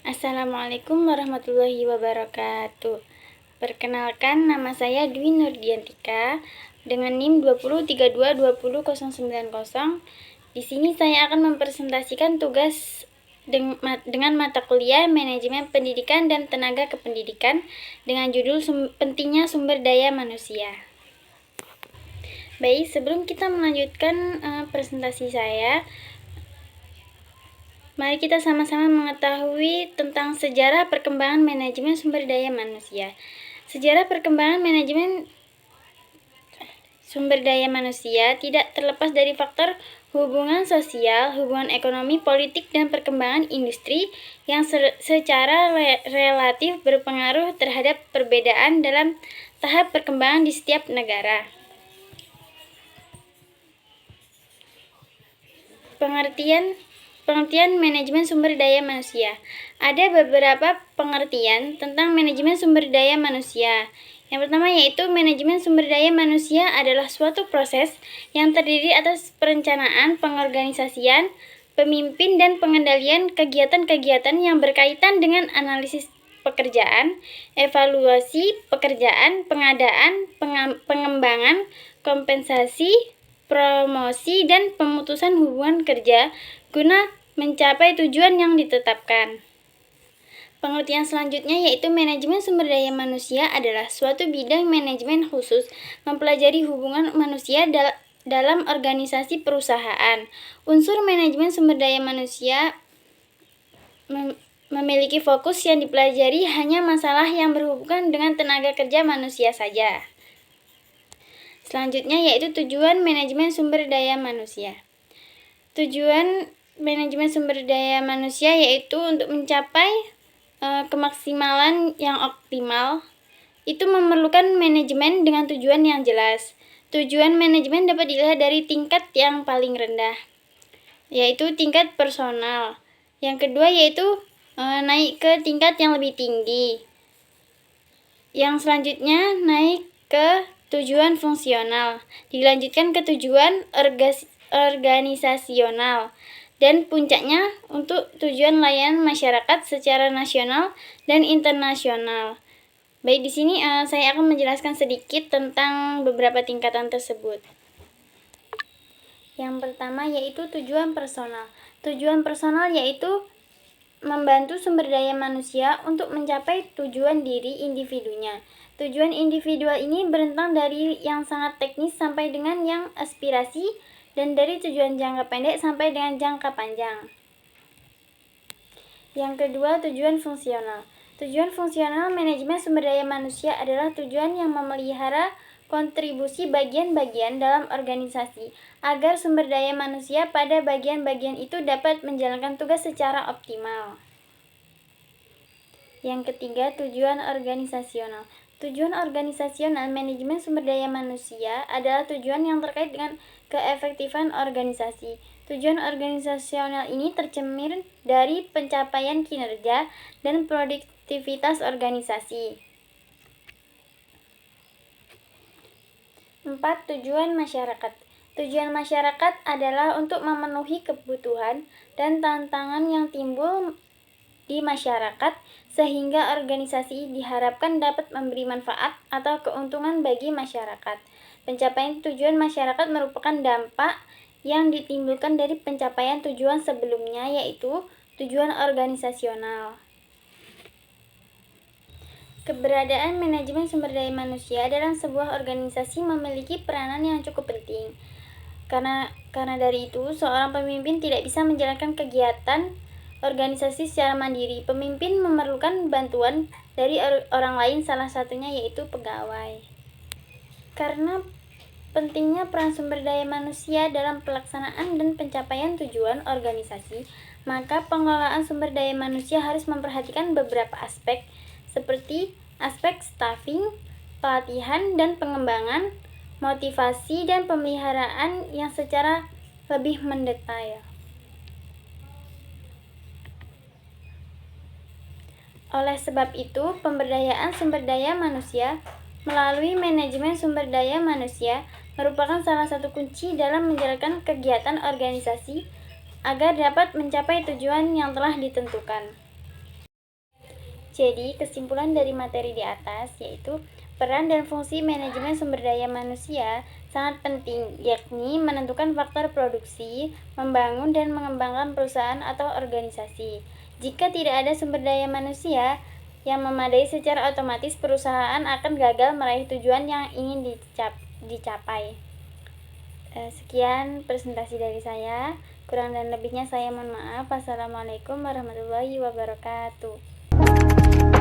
Assalamualaikum warahmatullahi wabarakatuh. Perkenalkan, nama saya Dwi Nurdiantika dengan NIM 20322090. Di sini saya akan mempresentasikan tugas dengan mata kuliah Manajemen Pendidikan dan Tenaga Kependidikan dengan judul Pentingnya Sumber Daya Manusia. Baik, sebelum kita melanjutkan presentasi saya, mari kita sama-sama mengetahui tentang sejarah perkembangan manajemen sumber daya manusia. Sejarah perkembangan manajemen sumber daya manusia tidak terlepas dari faktor hubungan sosial, hubungan ekonomi, politik, dan perkembangan industri yang secara relatif berpengaruh terhadap perbedaan dalam tahap perkembangan di setiap negara. Pengertian manajemen sumber daya manusia. Ada beberapa pengertian tentang manajemen sumber daya manusia. Yang pertama yaitu manajemen sumber daya manusia adalah suatu proses yang terdiri atas perencanaan, pengorganisasian, pemimpin, dan pengendalian kegiatan-kegiatan yang berkaitan dengan analisis pekerjaan, evaluasi pekerjaan, pengadaan, pengembangan, kompensasi, promosi, dan pemutusan hubungan kerja guna mencapai tujuan yang ditetapkan. Pengertian selanjutnya yaitu manajemen sumber daya manusia adalah suatu bidang manajemen khusus mempelajari hubungan manusia dalam organisasi perusahaan. Unsur manajemen sumber daya manusia memiliki fokus yang dipelajari hanya masalah yang berhubungan dengan tenaga kerja manusia saja. Selanjutnya yaitu tujuan manajemen sumber daya manusia. Tujuan manajemen sumber daya manusia yaitu untuk mencapai kemaksimalan yang optimal. Itu memerlukan manajemen dengan tujuan yang jelas. Tujuan manajemen dapat dilihat dari tingkat yang paling rendah, yaitu tingkat personal. Yang kedua yaitu naik ke tingkat yang lebih tinggi. Yang selanjutnya naik ke tujuan fungsional, dilanjutkan ke tujuan organisasional, dan puncaknya untuk tujuan layanan masyarakat secara nasional dan internasional. Baik, di sini saya akan menjelaskan sedikit tentang beberapa tingkatan tersebut. Yang pertama yaitu tujuan personal. Tujuan personal yaitu membantu sumber daya manusia untuk mencapai tujuan diri individunya. Tujuan individual ini berentang dari yang sangat teknis sampai dengan yang aspirasi, dan dari tujuan jangka pendek sampai dengan jangka panjang. Yang kedua, tujuan fungsional. Tujuan fungsional manajemen sumber daya manusia adalah tujuan yang memelihara kontribusi bagian-bagian dalam organisasi agar sumber daya manusia pada bagian-bagian itu dapat menjalankan tugas secara optimal. Yang ketiga, tujuan organisasional. Tujuan organisasional manajemen sumber daya manusia adalah tujuan yang terkait dengan keefektifan organisasi. Tujuan organisasional ini tercermin dari pencapaian kinerja dan produktivitas organisasi. 4. Tujuan masyarakat. Tujuan masyarakat adalah untuk memenuhi kebutuhan dan tantangan yang timbul di masyarakat sehingga organisasi diharapkan dapat memberi manfaat atau keuntungan bagi masyarakat. Pencapaian tujuan masyarakat merupakan dampak yang ditimbulkan dari pencapaian tujuan sebelumnya, yaitu tujuan organisasional. Keberadaan manajemen sumber daya manusia dalam sebuah organisasi memiliki peranan yang cukup penting. Karena dari itu, seorang pemimpin tidak bisa menjalankan kegiatan organisasi secara mandiri. Pemimpin memerlukan bantuan dari orang lain, salah satunya yaitu pegawai. Karena pentingnya peran sumber daya manusia dalam pelaksanaan dan pencapaian tujuan organisasi, maka pengelolaan sumber daya manusia harus memperhatikan beberapa aspek, seperti aspek staffing, pelatihan dan pengembangan, motivasi, dan pemeliharaan yang secara lebih mendetail. Oleh sebab itu, pemberdayaan sumber daya manusia melalui manajemen sumber daya manusia merupakan salah satu kunci dalam menjalankan kegiatan organisasi agar dapat mencapai tujuan yang telah ditentukan. Jadi, kesimpulan dari materi di atas yaitu peran dan fungsi manajemen sumber daya manusia sangat penting, yakni menentukan faktor produksi, membangun dan mengembangkan perusahaan atau organisasi. Jika tidak ada sumber daya manusia yang memadai, secara otomatis perusahaan akan gagal meraih tujuan yang ingin dicapai. Sekian presentasi dari saya. Kurang dan lebihnya saya mohon maaf. Wassalamualaikum warahmatullahi wabarakatuh.